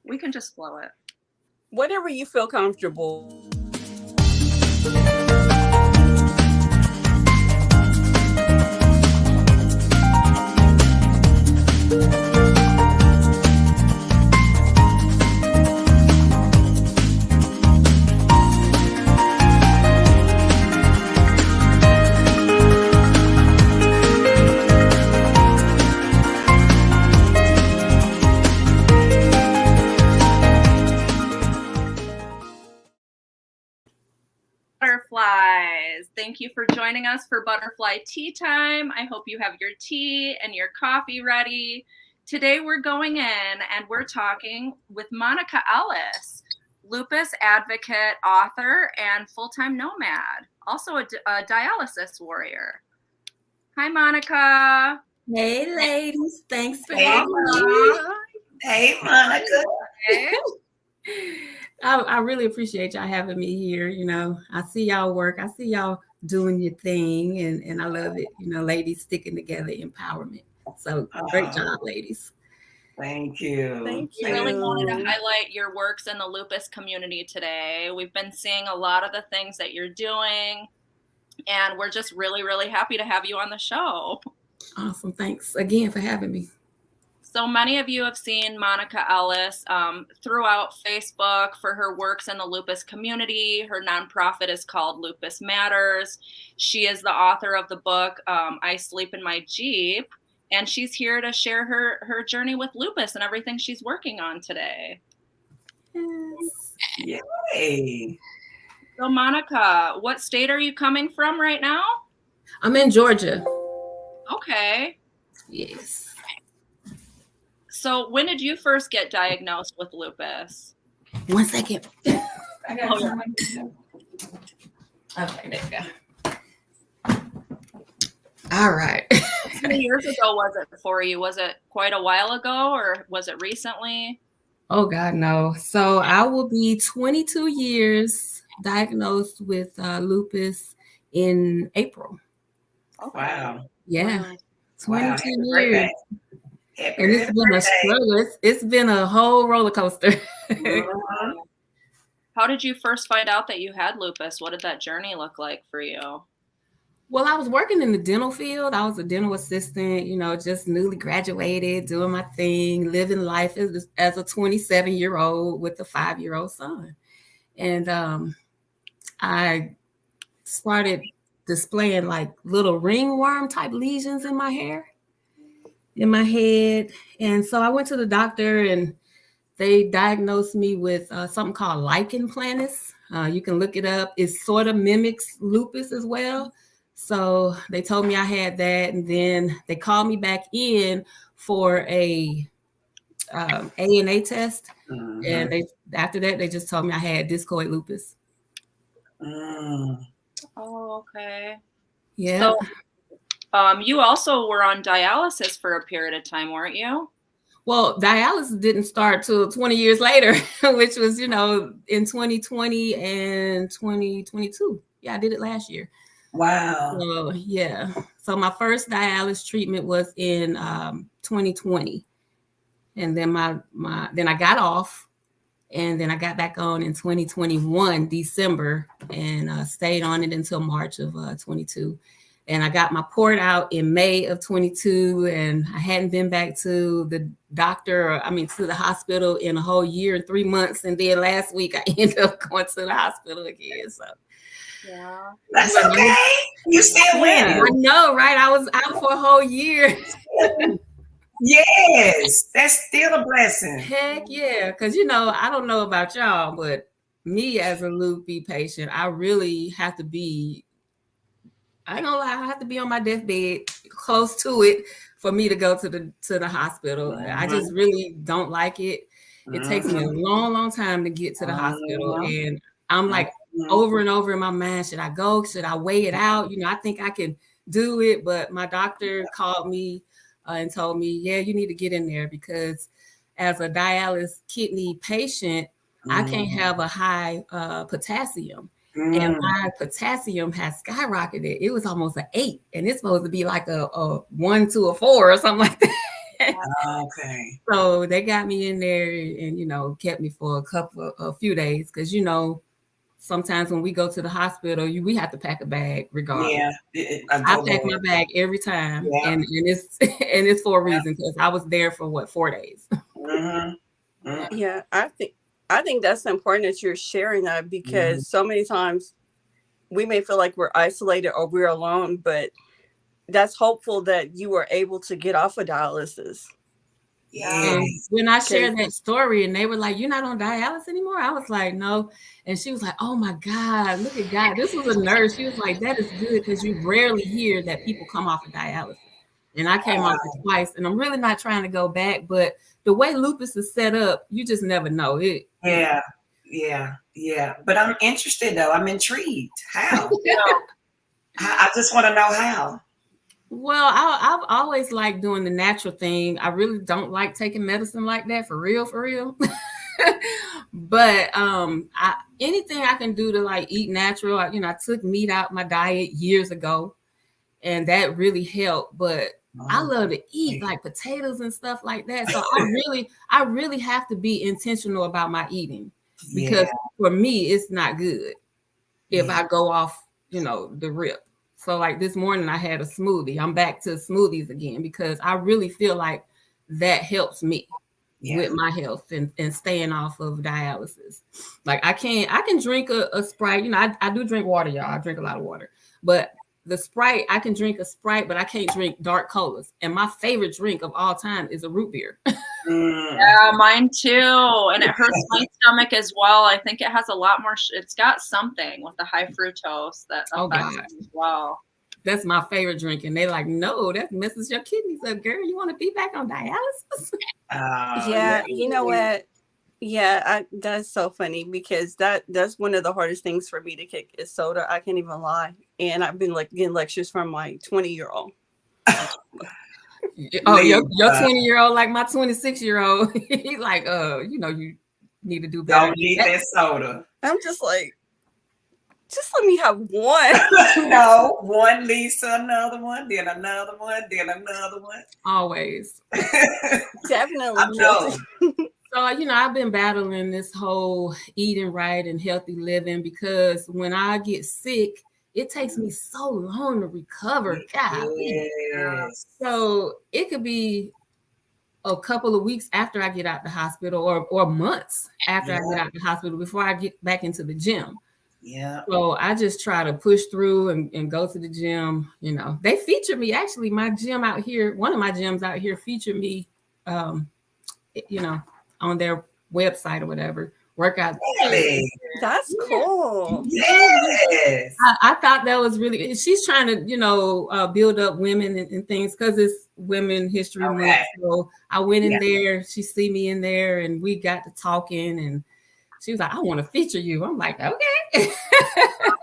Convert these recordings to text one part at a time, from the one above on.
We can just flow it. Whatever you feel comfortable. Butterflies. Thank you for joining us for Butterfly Tea Time. I hope you have your tea and your coffee ready. Today we're going in and we're talking with Monica Ellis, lupus advocate, author, and full-time nomad, also a dialysis warrior. Hi, Monica. Hey, ladies. Thanks for having me. Hey, Monica. Hey. I really appreciate y'all having me here. You know, I see y'all work. I see y'all doing your thing, and I love it. You know, ladies sticking together, empowerment. So great job, ladies. Thank you. Thank We you. really wanted to highlight your works in the lupus community today. We've been seeing a lot of the things that you're doing, and we're just really, really happy to have you on the show. Awesome. Thanks again for having me. So many of you have seen Monica Ellis throughout Facebook for her works in the lupus community. Her nonprofit is called Lupus Matters. She is the author of the book, I Sleep in My Jeep, and she's here to share her journey with lupus and everything she's working on today. Yes. Yay. So Monica, what state are you coming from right now? I'm in Georgia. Okay. Yes. So when did you first get diagnosed with lupus? 1 second. I got Okay, there you go. All right. How many years ago was it for you? Was it quite a while ago or was it recently? Oh, God, no. So I will be 22 years diagnosed with lupus in April. Okay. Wow. Yeah. Wow. 22 Wow. years. And it's been a struggle. It's been a whole roller coaster. How did you first find out that you had lupus? What did that journey look like for you? Well, I was working in the dental field. I was a dental assistant, you know, just newly graduated, doing my thing, living life as a 27-year-old with a 5-year-old son. And I started displaying like little ringworm type lesions in my hair, in my head. And so I went to the doctor and they diagnosed me with something called lichen planus. You can look it up. It sort of mimics lupus as well. So they told me I had that, and then they called me back in for a ANA test, and after that they just told me I had discoid lupus. Oh, okay. Yeah. So, you also were on dialysis for a period of time, weren't you? Well, dialysis didn't start till 20 years later, which was, you know, in 2020 and 2022. Yeah, I did it last year. Wow. So, yeah. So my first dialysis treatment was in 2020. And then then I got off, and then I got back on in 2021, December, and stayed on it until March of 22. And I got my port out in May of 22, and I hadn't been back to the doctor, to the hospital in a whole year and 3 months. And then last week I ended up going to the hospital again. So yeah, that's okay. You still winning. I know, right? I was out for a whole year. Yes, that's still a blessing. Heck yeah. Because, you know, I don't know about y'all, but me as a lupus patient, I really have to be, I ain't gonna lie, I have to be on my deathbed, close to it, for me to go to the hospital. I just really don't like it. It takes me a long, long time to get to the hospital. And I'm like over and over in my mind, should I go? Should I weigh it out? You know, I think I can do it. But my doctor called me and told me, yeah, you need to get in there, because as a dialysis kidney patient, I can't have a high potassium. And my potassium has skyrocketed. It was almost an 8, and it's supposed to be like a 1 to a 4 or something like that. Okay. So they got me in there and, kept me for a few days. Cause sometimes when we go to the hospital, we have to pack a bag regardless. Yeah. I pack my bag every time, Yeah. and it's and it's for a reason because I was there for 4 days. Mm-hmm. Mm-hmm. Yeah, I think that's important that you're sharing that because so many times we may feel like we're isolated or we're alone, but that's hopeful that you were able to get off of dialysis. Yeah. And when I shared that story and they were like, "You're not on dialysis anymore?" I was like, "No." And she was like, "Oh my God, look at God." This was a nurse. She was like, "That is good because you rarely hear that people come off of dialysis." And I came off it twice, and I'm really not trying to go back, but the way lupus is set up, you just never know it. Yeah. But I'm interested though. I'm intrigued. How? I just want to know how. Well, I've always liked doing the natural thing. I really don't like taking medicine like that for real. But anything I can do to like eat natural, I took meat out my diet years ago, and that really helped. But I love to eat like potatoes and stuff like that. So I really have to be intentional about my eating because for me, it's not good if I go off, the rip. So like this morning I had a smoothie. I'm back to smoothies again because I really feel like that helps me with my health and staying off of dialysis. Like I can drink a Sprite. I do drink water, y'all. I drink a lot of water. But the Sprite, I can drink a Sprite, but I can't drink dark colas. And my favorite drink of all time is a root beer. Yeah, mine too. And it hurts my stomach as well. I think it has a lot more. It's got something with the high fructose that affects it as well. That's my favorite drink. And they're like, "No, that messes your kidneys up, girl. You want to be back on dialysis?" Yeah, you know what? Yeah, that's so funny because that's one of the hardest things for me to kick is soda. I can't even lie. And I've been like getting lectures from my 20-year-old. Oh, your 20-year-old, like my 26-year-old, he's like, you need to do better. Don't need that soda. I'm just like, just let me have one. No, one leads to another one, then another one, then another one. Always. Definitely. I know. So, I've been battling this whole eating right and healthy living because when I get sick, it takes me so long to recover. God. Yes. So it could be a couple of weeks after I get out the hospital or months after I get out the hospital before I get back into the gym. Yeah. So I just try to push through and go to the gym. They feature me. Actually, my gym out here, one of my gyms out here featured me, on their website or whatever. Workout. Really? That's cool. Yes. I thought that was really, she's trying to, build up women and things because it's Women History Month. So I went in there, she see me in there and we got to talking and she was like, "I want to feature you." I'm like, "Okay."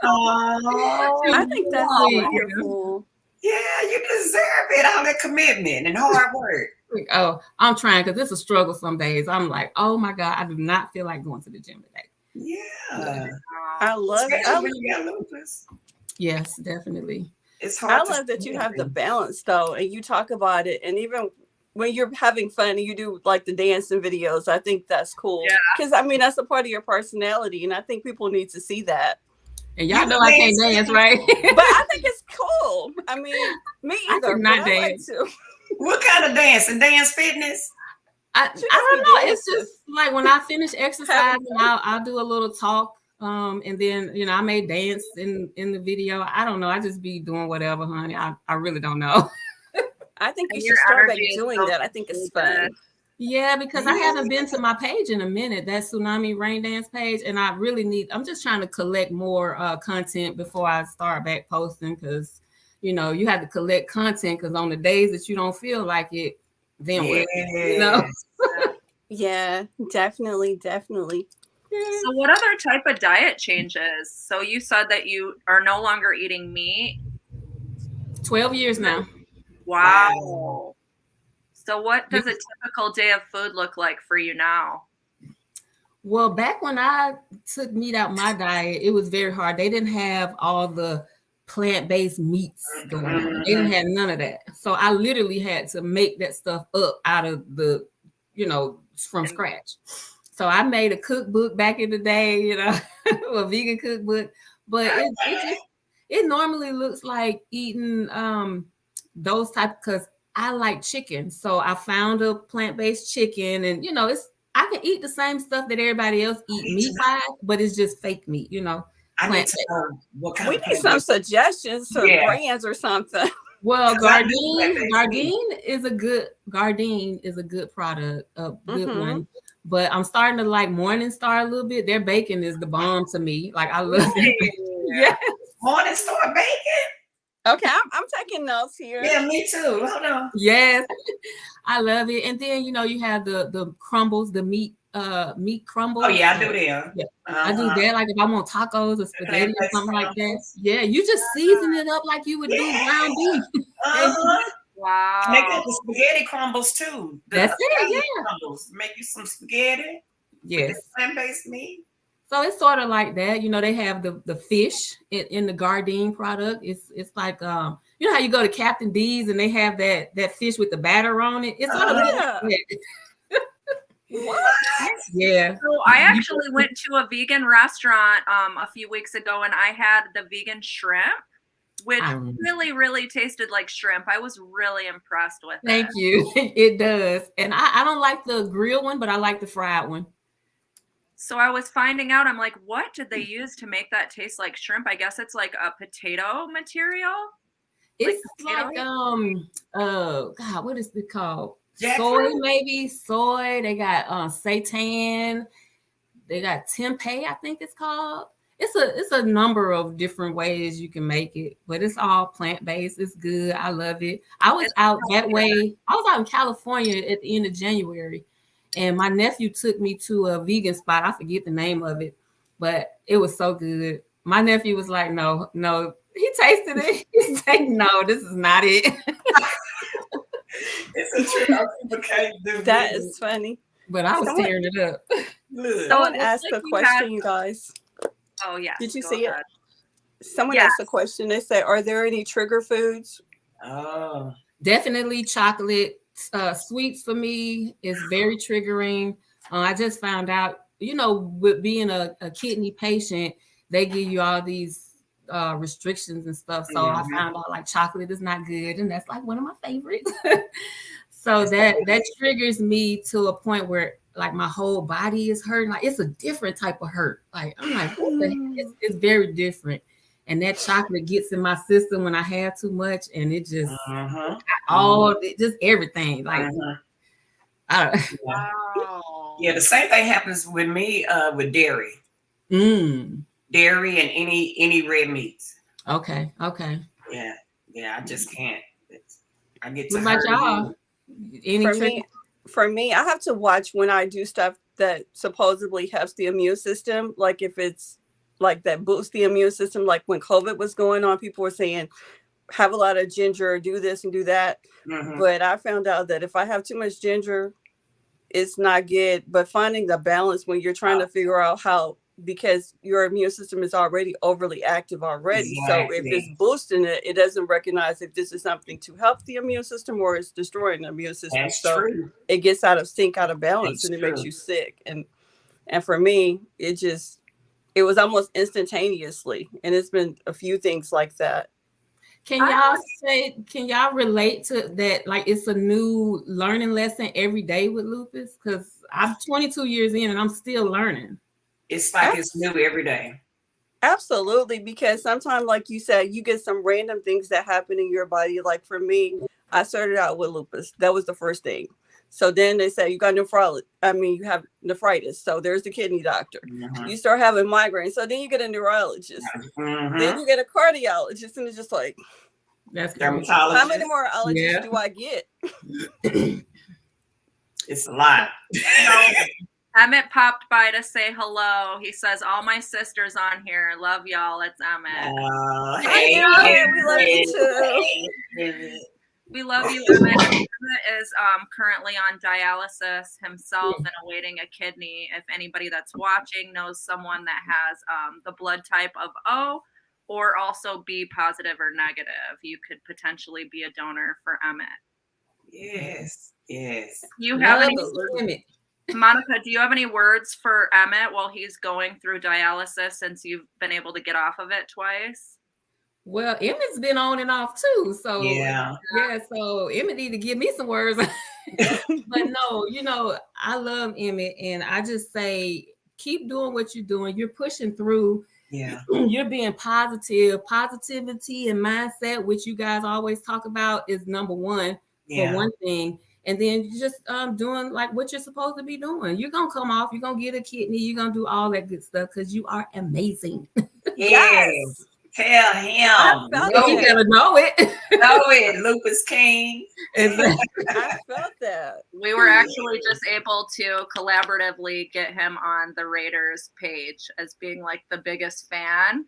Oh, I think that's wonderful. Yeah, you deserve it. All that commitment and hard work. Oh, I'm trying because it's a struggle some days. I'm like, "Oh my God, I do not feel like going to the gym today." Yeah. I love it. When you got lupus. Yes, definitely. It's hard. I love that you have the balance though, and you talk about it, and even when you're having fun and you do like the dancing videos, I think that's cool. Because that's a part of your personality, and I think people need to see that. And y'all know I can't dance, right? But I think it's cool. Me either. I cannot dance. I like to. What kind of dancing? Dance fitness? I don't know. It's just like when I finish exercising, I'll do a little talk. And then, I may dance in the video. I don't know. I just be doing whatever, honey. I really don't know. I think you should start back doing that. I think it's fun. Yeah, because I haven't been to my page in a minute, that Tsunami Rain Dance page. And I really I'm just trying to collect more content before I start back posting because, you have to collect content because on the days that you don't feel like it, then what? Yeah, definitely. So what other type of diet changes? So you said that you are no longer eating meat. 12 years now. Wow. So what does a typical day of food look like for you now? Well, back when I took meat out my diet, it was very hard. They didn't have all the plant-based meats going on. They didn't have none of that. So I literally had to make that stuff up out of the, from scratch. So I made a cookbook back in the day, a vegan cookbook, but it normally looks like eating those type, because I like chicken. So I found a plant-based chicken, and I can eat the same stuff that everybody else eat meat-wise, but it's just fake meat, I need to know what kind We of need some suggestions, some brands or something. Well, Gardein is a good product, a good one. But I'm starting to like Morningstar a little bit. Their bacon is the bomb to me. Like, I love it. Yeah. Morningstar bacon. Okay, I'm taking notes here. Yeah, me too. Hold on. Yes, I love it. And then you have the crumbles, the meat crumbles. Oh yeah, I do them. Yeah. I do that. Like if I want tacos or spaghetti or something like that. Yeah, you just season it up like you would do ground beef. Wow. Make up the spaghetti crumbles too. That's it. Yeah. Crumbles. Make you some spaghetti. Yes. Plant-based meat. So it's sort of like that. They have the fish in the Gardein product. It's like how you go to Captain D's and they have that fish with the batter on it. It's sort of like that. What? Yeah. So I actually went to a vegan restaurant a few weeks ago, and I had the vegan shrimp, which really, really tasted like shrimp. I was really impressed with it. Thank you. It does. And I don't like the grilled one, but I like the fried one. So I was finding out, I'm like, what did they use to make that taste like shrimp? I guess it's like a potato material. It's like God, what is it called? Jackfruit? Soy. They got seitan. They got tempeh, I think it's called. It's a number of different ways you can make it, but it's all plant-based. It's good. I love it. I was out that way. I was out in California at the end of January, and my nephew took me to a vegan spot. I forget the name of it, but it was so good. My nephew was like, no. He tasted it. He's like, no, this is not it. It's a true. That is funny. But I was tearing it up. Someone asked a question, you guys. Oh, yes. Did you see it? Someone asked a question. They said, are there any trigger foods? Oh. Definitely chocolate. Sweets for me is very triggering. I just found out, with being a kidney patient, they give you all these restrictions and stuff. So I found out like chocolate is not good. And that's like one of my favorites. So that triggers me to a point where like my whole body is hurting. Like it's a different type of hurt. Like I'm like, what the heck? It's very different. And that chocolate gets in my system when I have too much, and it just just everything. Like Wow. Yeah, the same thing happens with me with dairy. Dairy and any red meats. Okay. Yeah, I just can't. I get to what about y'all? For me, I have to watch when I do stuff that supposedly helps the immune system. Like if it's like that boosts the immune system, like when COVID was going on, people were saying, have a lot of ginger, do this and do that. But I found out that if I have too much ginger, it's not good. But finding the balance when you're trying to figure out how, because your immune system is already overly active already. Exactly. So if it's boosting it, it doesn't recognize if this is something to help the immune system or it's destroying the immune system. That's so true. It gets out of sync, out of balance, That's and it makes you sick. And for me, it was almost instantaneously. And it's been a few things like that. Can y'all relate to that? Like it's a new learning lesson every day with lupus? Because I'm 22 years in and I'm still learning. It's like it's new every day. Absolutely, because sometimes, like you said, you get some random things that happen in your body. Like for me, I started out with lupus. That was the first thing. So then they say you got you have nephritis. So there's the kidney doctor. You start having migraines. So then you get a neurologist. Then you get a cardiologist, and it's just like, that's dermatologist. How many more allergists do I get? It's a lot. Emmett popped by to say hello. He says, all my sisters on here. Love y'all. It's Emmett. Hey, we love you too. We love you, Emmett. Emmett is currently on dialysis himself and awaiting a kidney. If anybody that's watching knows someone that has the blood type of O or also be positive or negative. You could potentially be a donor for Emmett. Yes. Yes. You have any Emmett. Monica, do you have any words for Emmett while he's going through dialysis, since you've been able to get off of it twice? Well, Emmett's been on and off too. So Yeah. So Emmett need to give me some words. But no, you know, I love Emmett, and I just say keep doing what you're doing. You're pushing through. Yeah. You're being positive. Positivity and mindset, which you guys always talk about, is number one for one thing. And then you just doing like what you're supposed to be doing. You're gonna come off, you're gonna get a kidney, you're gonna do all that good stuff because you are amazing. Yes. Tell him. You gotta know it. Know it, Lupus King. I felt that. We were actually just able to collaboratively get him on the Raiders page as being like the biggest fan.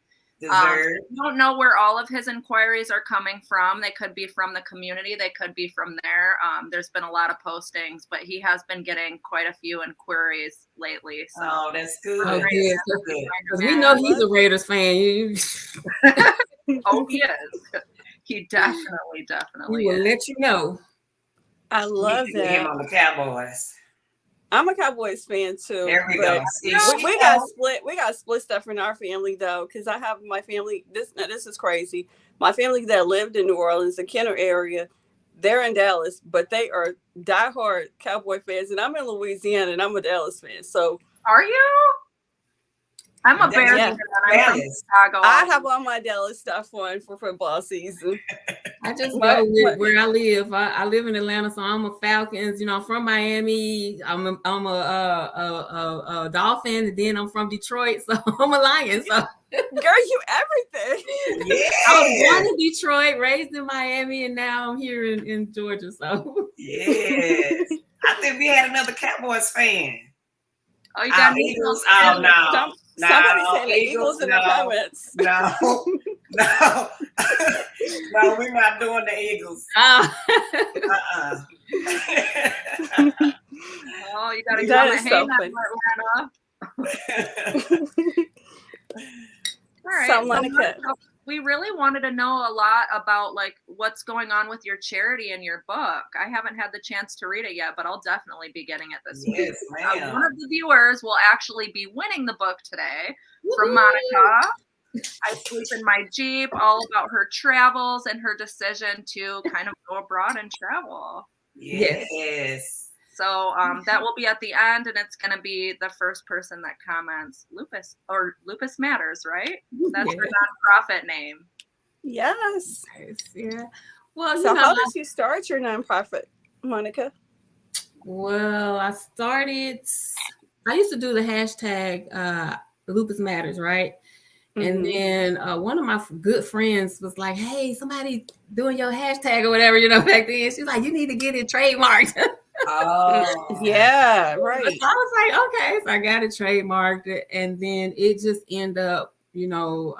I don't know where all of his inquiries are coming from. They could be from the community. They could be from there. There's been a lot of postings, but he has been getting quite a few inquiries lately. So that's good. Oh, good. Because we know he's a Raiders fan. Oh, he is. He definitely He will is. let you know. I love that. Him on the Cowboys. I'm a Cowboys fan too. There we go. We got split. We got split stuff in our family though, because I have my family. This is crazy. My family that lived in New Orleans, the Kenner area, they're in Dallas, but they are diehard Cowboy fans, and I'm in Louisiana, and I'm a Dallas fan. So, are you? I'm a Bears fan. I'm from Chicago. I have all my Dallas stuff on for football season. I just go with where I live. I live in Atlanta, so I'm a Falcons. You know, I'm from Miami. I'm a Dolphin, and then I'm from Detroit, so I'm a Lion. So, girl, you everything. Yeah. I was born in Detroit, raised in Miami, and now I'm here in Georgia. So, yes, I think we had another Cowboys fan. Oh, you got Eagles? Oh no. Somebody said the Eagles in the comments. No, we're not doing the Eagles. Oh, you got to go on so Atlanta. All right. We really wanted to know a lot about like what's going on with your charity and your book. I haven't had the chance to read it yet, but I'll definitely be getting it this week. One of the viewers will actually be winning the book today from Monica. I Sleep in My Jeep, all about her travels and her decision to kind of go abroad and travel. Yes. So that will be at the end, and it's going to be the first person that comments Lupus Matters, right? That's her nonprofit name. Yes. Yeah. Well, so how did you start your nonprofit, Monica? Well, I used to do the hashtag Lupus Matters, right? Mm-hmm. And then one of my good friends was like, hey, somebody doing your hashtag or whatever, you know, back then. She's like, you need to get it trademarked. Oh, yeah, right. So I was like, okay, so I got it trademarked, and then it just ended up, you know,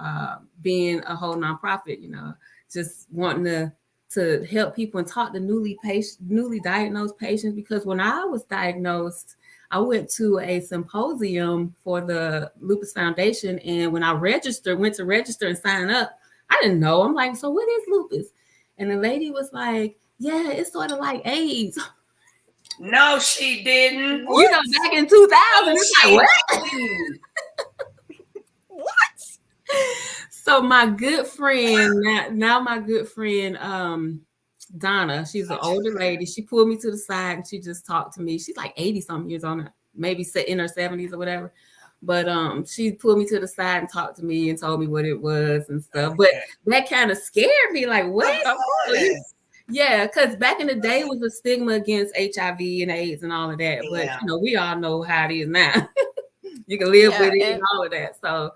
being a whole nonprofit, you know, just wanting to help people and talk to newly diagnosed patients, because when I was diagnosed, I went to a symposium for the Lupus Foundation, and when I went to register and sign up, I didn't know. I'm like, so what is lupus? And the lady was like, yeah, it's sort of like AIDS. No, she didn't. You know, back in 2000, it's like, what? What? So my good friend, now my good friend, Donna, she's an older lady. She pulled me to the side and she just talked to me. She's like 80-something years old, maybe in her 70s or whatever. But she pulled me to the side and talked to me and told me what it was and stuff. But that kind of scared me. Like, what? Yeah, because back in the day, it was a stigma against HIV and AIDS and all of that. But, you know, we all know how it is now. You can live with it and all of that. So,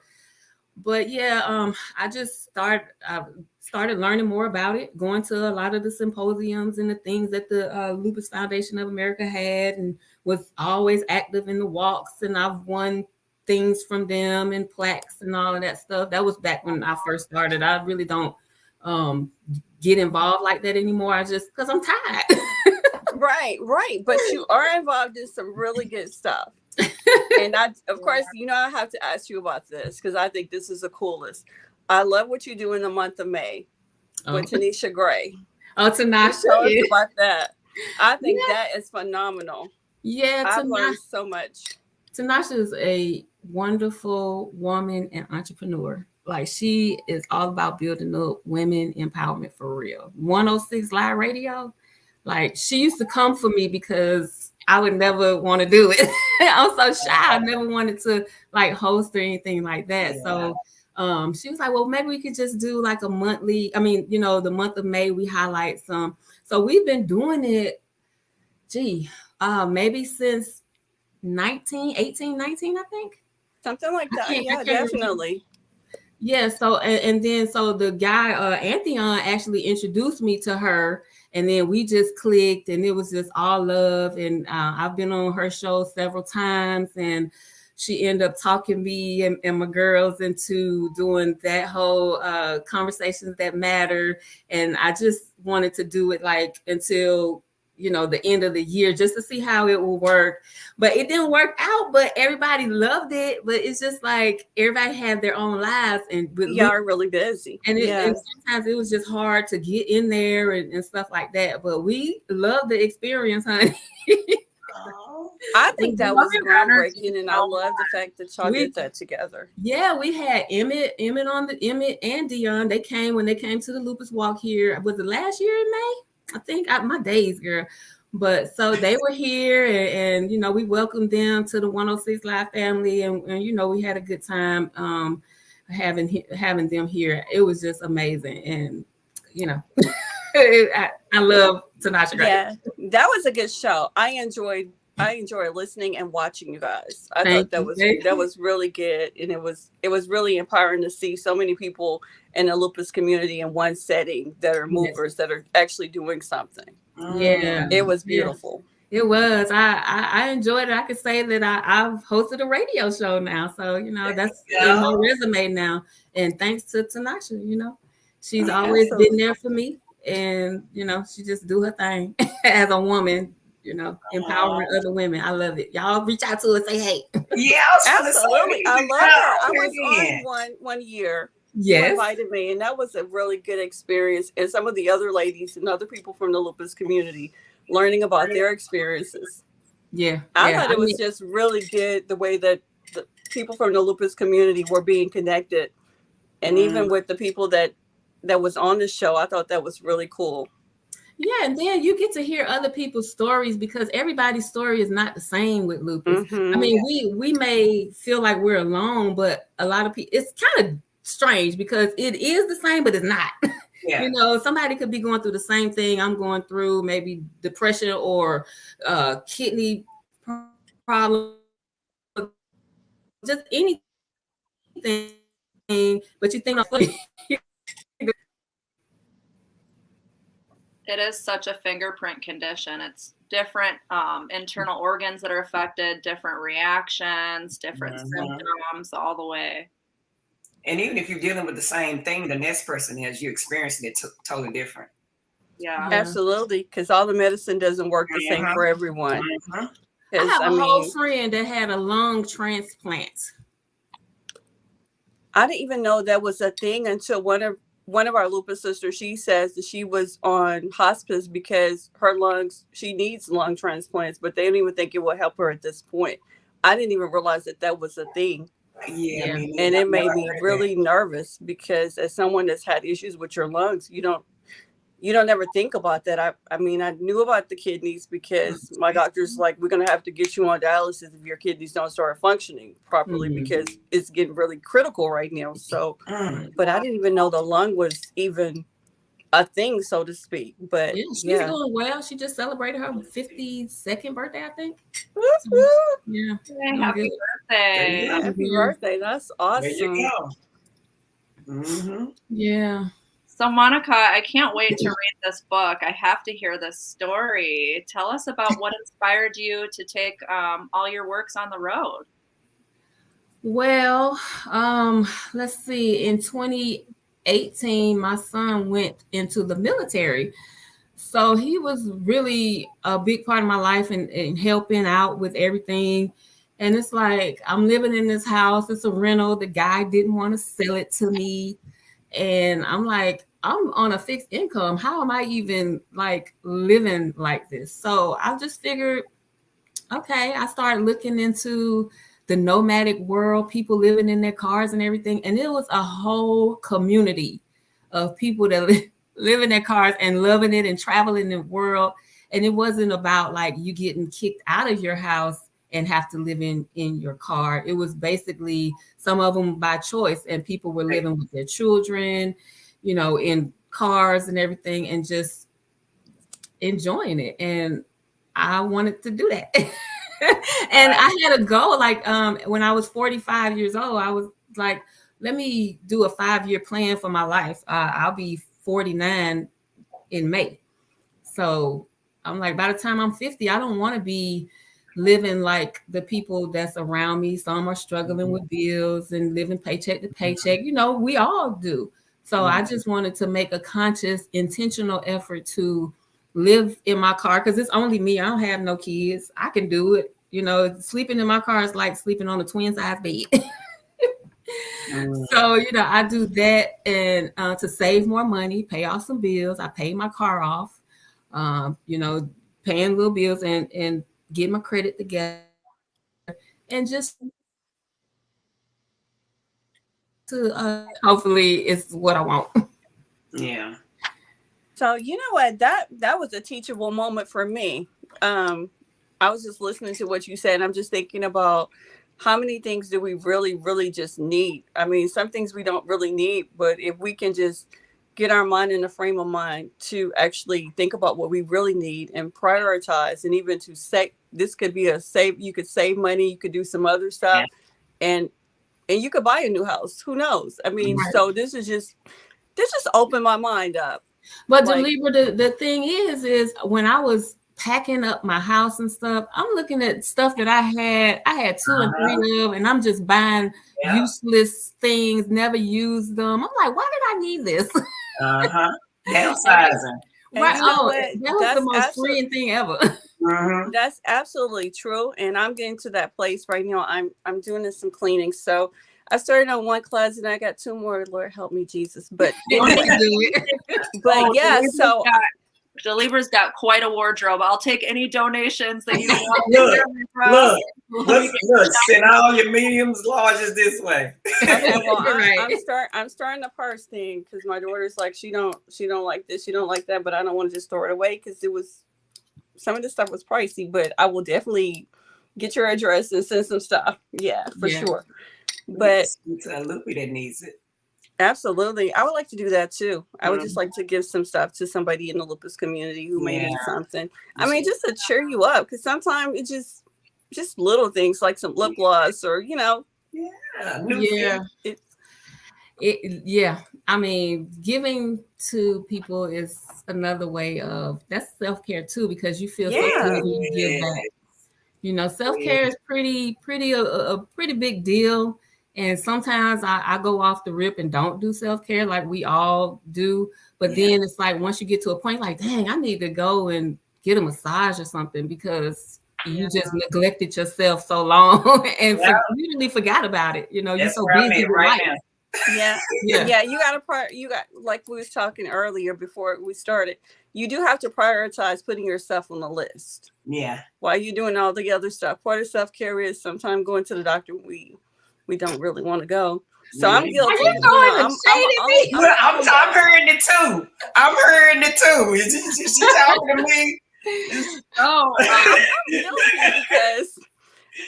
but yeah, I just started learning more about it, going to a lot of the symposiums and the things that the Lupus Foundation of America had, and was always active in the walks. And I've won things from them and plaques and all of that stuff. That was back when I first started. I really don't get involved like that anymore. I just, because I'm tired. Right. But you are involved in some really good stuff. And of course, you know, I have to ask you about this because I think this is the coolest. I love what you do in the month of May with Tanisha Gray. Oh, Tanasha. Tell us about that. I think that is phenomenal. Yeah, I've learned so much. Tanasha is a wonderful woman and entrepreneur. Like, she is all about building up women empowerment for real. 106 Live Radio. Like, she used to come for me because I would never want to do it. I'm so shy. I never wanted to like host or anything like that. Yeah. So she was like, well, maybe we could just do like a monthly. I mean, you know, the month of May, we highlight some. So we've been doing it, maybe since 19, I think. Something like that. Yeah, definitely. Yeah. So, and then, so the guy, Antheon, actually introduced me to her, and then we just clicked, and it was just all love. And I've been on her show several times, and she ended up talking me and my girls into doing that whole Conversations That Matter. And I just wanted to do it like until, you know, the end of the year, just to see how it will work. But it didn't work out, but everybody loved it. But it's just like everybody had their own lives, and y'all are really busy. And, and sometimes it was just hard to get in there and stuff like that. But we love the experience, honey. I think that was groundbreaking, and I love the fact that y'all did that together. Yeah, we had Emmett and Dion. They came when they came to the Lupus Walk here. Was it last year in May? I think my days, girl. But so they were here, and you know, we welcomed them to the 106 Live family, and you know, we had a good time having them here. It was just amazing, and you know, I love Tanasha Gray. Yeah, that was a good show. I enjoyed listening and watching you guys. I thought that was really good, and it was really empowering to see so many people in the lupus community in one setting that are movers, that are actually doing something. Yeah, it was beautiful. Yeah. It was. I enjoyed it. I could say that I've hosted a radio show now, so you know that's in my resume now. And thanks to Tanasha, you know, she's always been there for me, and you know, she just do her thing as a woman. You know, empowering other women. I love it. Y'all reach out to us, say hey. Yeah, absolutely. I love her. I was on one year. Yes. Invited me, and that was a really good experience. And some of the other ladies and other people from the lupus community learning about their experiences. Yeah. I thought it was just really good the way that the people from the lupus community were being connected. And even with the people that was on the show, I thought that was really cool. Yeah, and then you get to hear other people's stories, because everybody's story is not the same with lupus. I mean, we may feel like we're alone, but a lot of people, it's kind of strange because it is the same, but it's not. Yeah. You know, somebody could be going through the same thing I'm going through, maybe depression or kidney problem, just anything. But you think it is such a fingerprint condition. It's different internal organs that are affected, different reactions, different symptoms, all the way. And even if you're dealing with the same thing the next person is, you're experiencing it totally different. Yeah, absolutely. Because all the medicine doesn't work the same for everyone. I have a whole friend that had a lung transplant. I didn't even know that was a thing until one of our lupus sisters, she says that she was on hospice because her lungs, she needs lung transplants, but they don't even think it will help her at this point. I didn't even realize that was a thing. Yeah. And it made me really nervous, because as someone that's had issues with your lungs, you don't ever think about that. I mean, I knew about the kidneys because my doctor's like, we're going to have to get you on dialysis if your kidneys don't start functioning properly, because it's getting really critical right now. So, but I didn't even know the lung was even a thing, so to speak. But she's doing well. She just celebrated her 52nd birthday, I think. Yeah. Happy birthday. Happy birthday. That's awesome. There you go. Yeah. So Monica, I can't wait to read this book. I have to hear this story. Tell us about what inspired you to take all your works on the road. Well, let's see. In 2018, my son went into the military. So he was really a big part of my life and helping out with everything. And it's like, I'm living in this house. It's a rental. The guy didn't want to sell it to me. And I'm like, I'm on a fixed income. How am I even like living like this? So I just figured, okay, I started looking into the nomadic world, people living in their cars and everything. And it was a whole community of people that live in their cars and loving it and traveling the world. And it wasn't about like you getting kicked out of your house and have to live in your car. It was basically some of them by choice, and people were living with their children, you know, in cars and everything, and just enjoying it. And I wanted to do that. And I had a goal, like when I was 45 years old, I was like, let me do a 5-year plan for my life. I'll be 49 in May. So I'm like, by the time I'm 50, I don't want to be living like the people that's around me. Some are struggling with bills and living paycheck to paycheck. You know, we all do. So I just wanted to make a conscious, intentional effort to live in my car, because it's only me. I don't have no kids. I can do it. You know, sleeping in my car is like sleeping on a twin size bed. So, you know, I do that, and to save more money, pay off some bills. I pay my car off, you know, paying little bills and get my credit together, and just to hopefully it's what I want. Yeah. So you know what, that was a teachable moment for me. I was just listening to what you said, and I'm just thinking about how many things do we really just need. I mean, some things we don't really need, but if we can just get our mind in a frame of mind to actually think about what we really need and prioritize, and even to say this could be a save. You could save money, you could do some other stuff, and you could buy a new house. Who knows? I mean, so this just opened my mind up. But like, the thing is when I was packing up my house and stuff, I'm looking at stuff that I had 2 and 3 of, and I'm just buying useless things, never use them. I'm like, why did I need this? Downsizing. Right. Oh, that was the most freeing thing ever. That's absolutely true. And I'm getting to that place right now. I'm doing some cleaning. So I started on 1 closet and I got 2 more. Lord help me, Jesus. But yeah, so Jalibra's got quite a wardrobe. I'll take any donations that you want. Look, send all your mediums, larges this way. Okay, well, I'm starting the purse thing, because my daughter's like, she don't like this, she don't like that, but I don't want to just throw it away, because some of the stuff was pricey, but I will definitely get your address and send some stuff. Yeah, for sure. But it's a Lupus that needs it. Absolutely. I would like to do that too. I would just like to give some stuff to somebody in the Lupus community who may need something. I mean, just to cheer you up, because sometimes it's just little things like some lip gloss or, you know. I mean, giving to people is another way of, that's self-care too, because you feel so good when you give back. You know, self-care is a pretty big deal. And sometimes I go off the rip and don't do self-care like we all do. But then it's like, once you get to a point like, dang, I need to go and get a massage or something, because you just neglected yourself so long and you really forgot about it. You know, you're so busy with life. Yeah. You got, like we was talking earlier before we started, you do have to prioritize putting yourself on the list. Yeah. While you're doing all the other stuff. Part of self-care is sometimes going to the doctor. We don't really want to go. So I'm guilty. Are you going I'm hearing it too. I'm hearing it too. She's talking to me.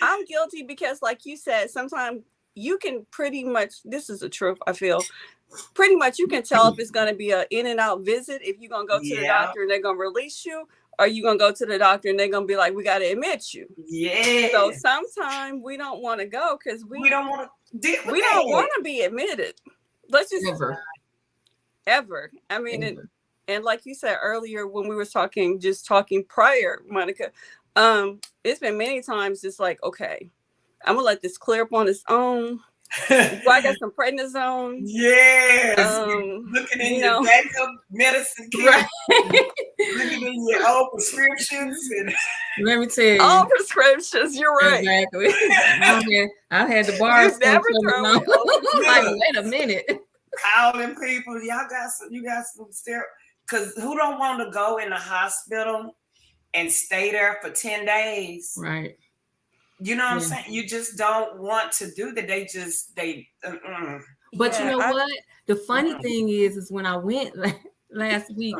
I'm guilty because like you said, sometimes you can pretty much, this is the truth, I feel, pretty much you can tell if it's going to be an in and out visit, if you're going to go to the doctor and they're going to release you, or you going to go to the doctor and they're going to be like, we got to admit you. Yeah. So sometimes we don't want to go because we don't want to be admitted. Let's just ever. I mean, and like you said earlier when we were talking prior, Monica, it's been many times it's like, okay, I'm going to let this clear up on its own. So I got some prednisone. Yes. Looking in your backup medicine kit. Right. Looking in your old prescriptions. And let me tell you. All prescriptions. You're right. Exactly. I had the bars. Never throw it. Like, wait a minute. calling people. Y'all got some. You got some steroids. Because who don't want to go in the hospital and stay there for 10 days? Right. You know what I'm saying? You just don't want to do that. But you know what? The funny thing is when I went last week,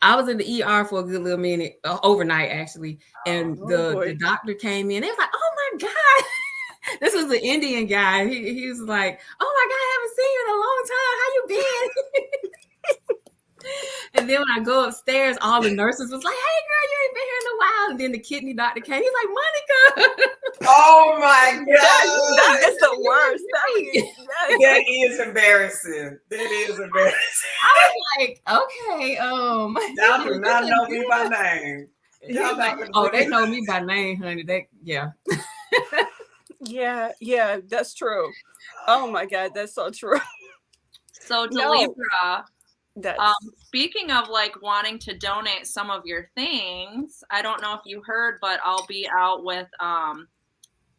I was in the ER for a good little minute, overnight actually, and the doctor came in. They was like, "Oh my God." This was an Indian guy. He was like, "Oh my God, I haven't seen you in a long time. How you been?" And then when I go upstairs, all the nurses was like, "Hey girl, you ain't been here in a while." And then the kidney doctor came. He's like, "Monica." Oh my God. That is the worst. That is embarrassing. That is embarrassing. I was like, okay, y'all do not know me by name. They know me by name, honey. Yeah, that's true. Oh my God, that's so true. So Delibra, speaking of like wanting to donate some of your things, I don't know if you heard, but I'll be out with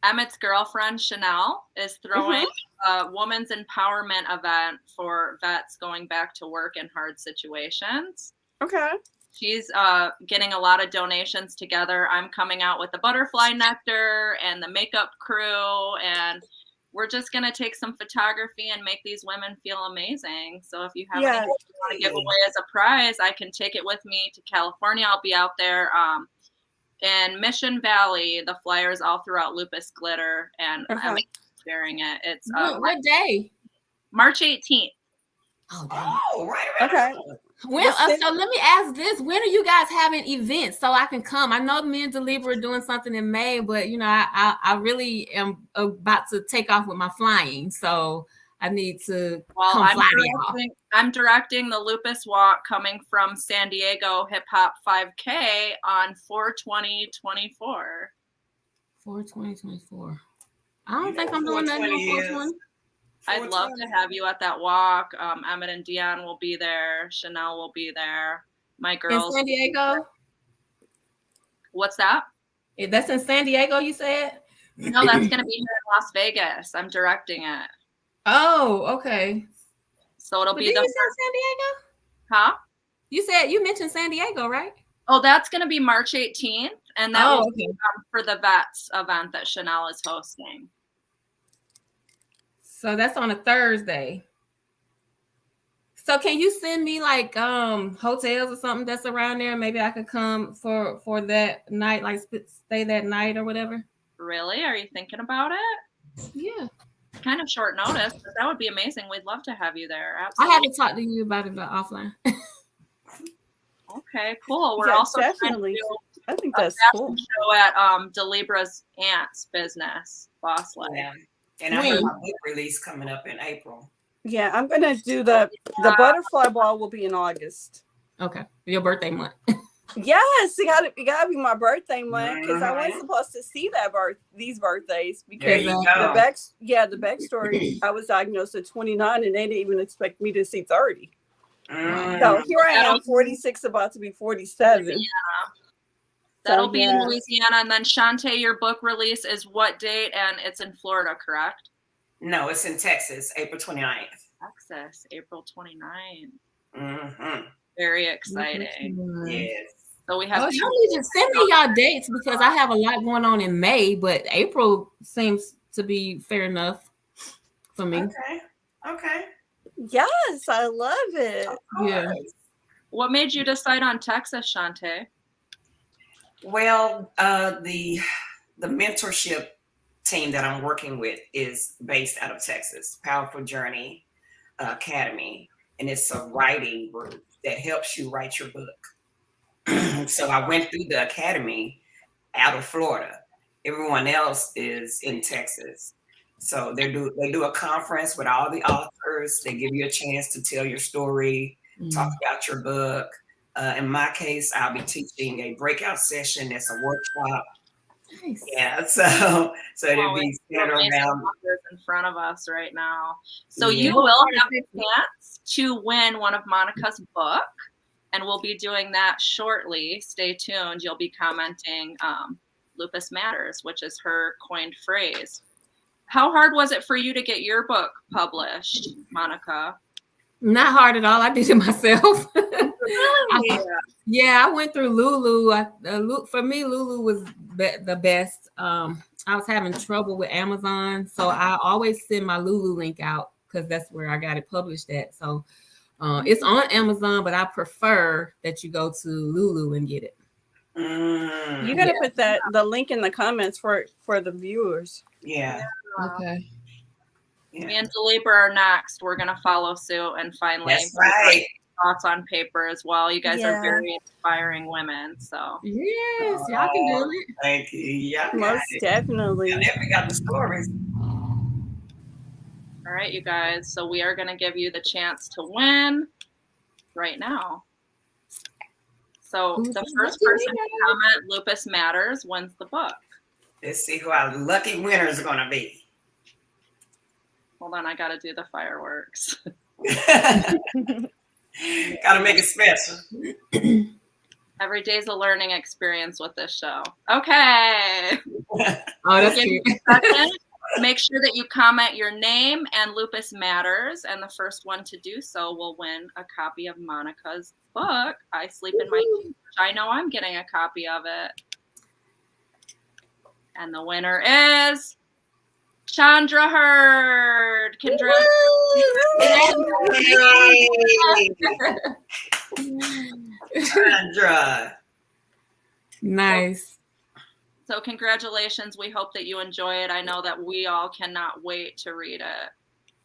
Emmett's girlfriend Chanel is throwing a women's empowerment event for vets going back to work in hard situations. Okay. She's getting a lot of donations together. I'm coming out with the butterfly nectar and the makeup crew, and we're just going to take some photography and make these women feel amazing. So if you have anything you want to give away as a prize, I can take it with me to California. I'll be out there in Mission Valley. The flyers all throughout Lupus glitter, and I'm sharing it. It's what day? March 18th. Oh, right. Okay. Well, so let me ask this: when are you guys having events so I can come? I know me and Delibra are doing something in May, but you know, I really am about to take off with my flying, so I need to come fly y'all. I'm directing the Lupus Walk coming from San Diego Hip Hop 5K on 4/20/24. 4/20/24. I don't think I'm doing that on 4/20. I'd love to have you at that walk. Emmett and Dion will be there. Chanel will be there. My girls. In San Diego? What's that? That's in San Diego, you said? No, that's going to be here in Las Vegas. I'm directing it. Oh, okay. So it'll be you said San Diego? Huh? You mentioned San Diego, right? Oh, that's going to be March 18th. And that will be for the vets event that Chanel is hosting. So that's on a Thursday. So can you send me like hotels or something that's around there? Maybe I could come for that night, like stay that night or whatever. Really? Are you thinking about it? Yeah. Kind of short notice, but that would be amazing. We'd love to have you there. Absolutely. I haven't talked to you about it offline. Okay, cool. We're also definitely. I think that's cool. Show at Delibra's aunt's business, Boss Life. Yeah. And I have my book release coming up in April. Yeah, I'm gonna do the butterfly ball will be in August. Okay, your birthday month. Yes, it gotta be my birthday month because I wasn't supposed to see these birthdays because the backstory. I was diagnosed at 29 and they didn't even expect me to see 30. So here I am, 46, about to be 47. Yeah. That'll be in Louisiana. And then Shantae, your book release is what date? And it's in Florida, correct? No, it's in Texas, April 29th. Texas, April 29th. Mm-hmm. Very exciting. Yes. So we have. Y'all need to send me y'all dates because I have a lot going on in May, but April seems to be fair enough for me. Okay. Yes, I love it. Yeah. What made you decide on Texas, Shantae? Well, the mentorship team that I'm working with is based out of Texas, Powerful Journey Academy, and it's a writing group that helps you write your book. So I went through the academy out of Florida. Everyone else is in Texas. So they do a conference with all the authors. They give you a chance to tell your story, talk about your book. In my case, I'll be teaching a breakout session. That's a workshop. Nice. Yeah, so it'll be centered around in front of us right now. So you will have a chance to win one of Monica's book, and we'll be doing that shortly. Stay tuned. You'll be commenting Lupus Matters, which is her coined phrase. How hard was it for you to get your book published, Monica? Not hard at all. I did it myself. Really? I went through Lulu. For me, Lulu was the best. I was having trouble with Amazon, so I always send my Lulu link out because that's where I got it published at. So it's on Amazon, but I prefer that you go to Lulu and get it. You got to put the link in the comments for the viewers. Yeah. Okay. Yeah. Me and Delipa are next. We're going to follow suit and finally put thoughts on paper as well. You guys are very inspiring women. So yes, y'all can do it. Thank you. Yeah, most definitely. We got the stories. All right, you guys. So we are going to give you the chance to win right now. So the first person to comment Lupus Matters wins the book. Let's see who our lucky winners are going to be. Hold on, I got to do the fireworks. Got to make it special. Every day's a learning experience with this show. Okay. Oh, that's cute. Make sure that you comment your name and Lupus Matters, and the first one to do so will win a copy of Monica's book, I Sleep in My Jeep. I know I'm getting a copy of it. And the winner is Chandra Hurd. Chandra. Nice. So congratulations. We hope that you enjoy it. I know that we all cannot wait to read it.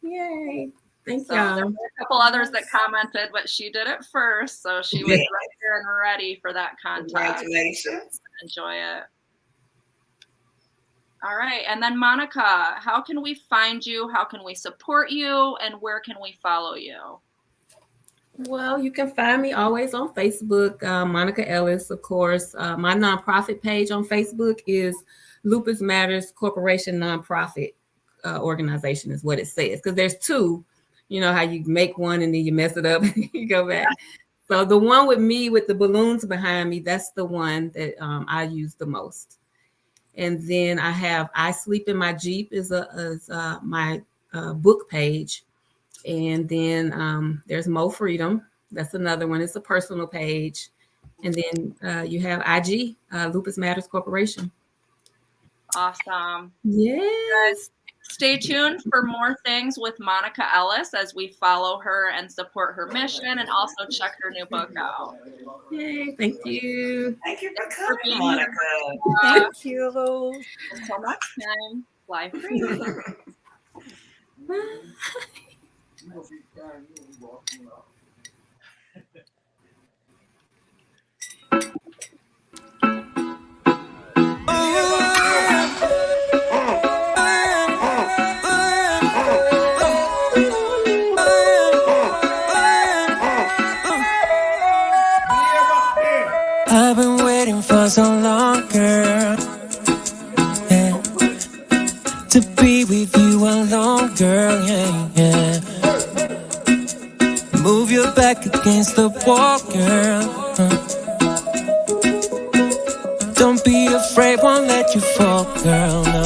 Yay. Thank you. There were a couple others that commented, but she did it first. So she was right there and ready for that contest. Congratulations. Enjoy it. All right. And then Monica, how can we find you? How can we support you? And where can we follow you? Well, you can find me always on Facebook, Monica Ellis, of course. My nonprofit page on Facebook is Lupus Matters Corporation Nonprofit Organization is what it says. Because there's two, you know how you make one and then you mess it up and you go back. So the one with me with the balloons behind me, that's the one that I use the most. And then I have I Sleep in My Jeep is my book page. And then there's Mo Freedom. That's another one. It's a personal page. And then you have IG, Lupus Matters Corporation. Awesome. Yes. Stay tuned for more things with Monica Ellis as we follow her and support her mission, and also check her new book out. Yay, thank you. Thank you for coming, Monica. Thank you. Until next time, fly free. Bye. I've been waiting for so long, girl, yeah, to be with you alone, girl, yeah. Move your back against the wall, girl. Don't be afraid, won't let you fall, girl, no.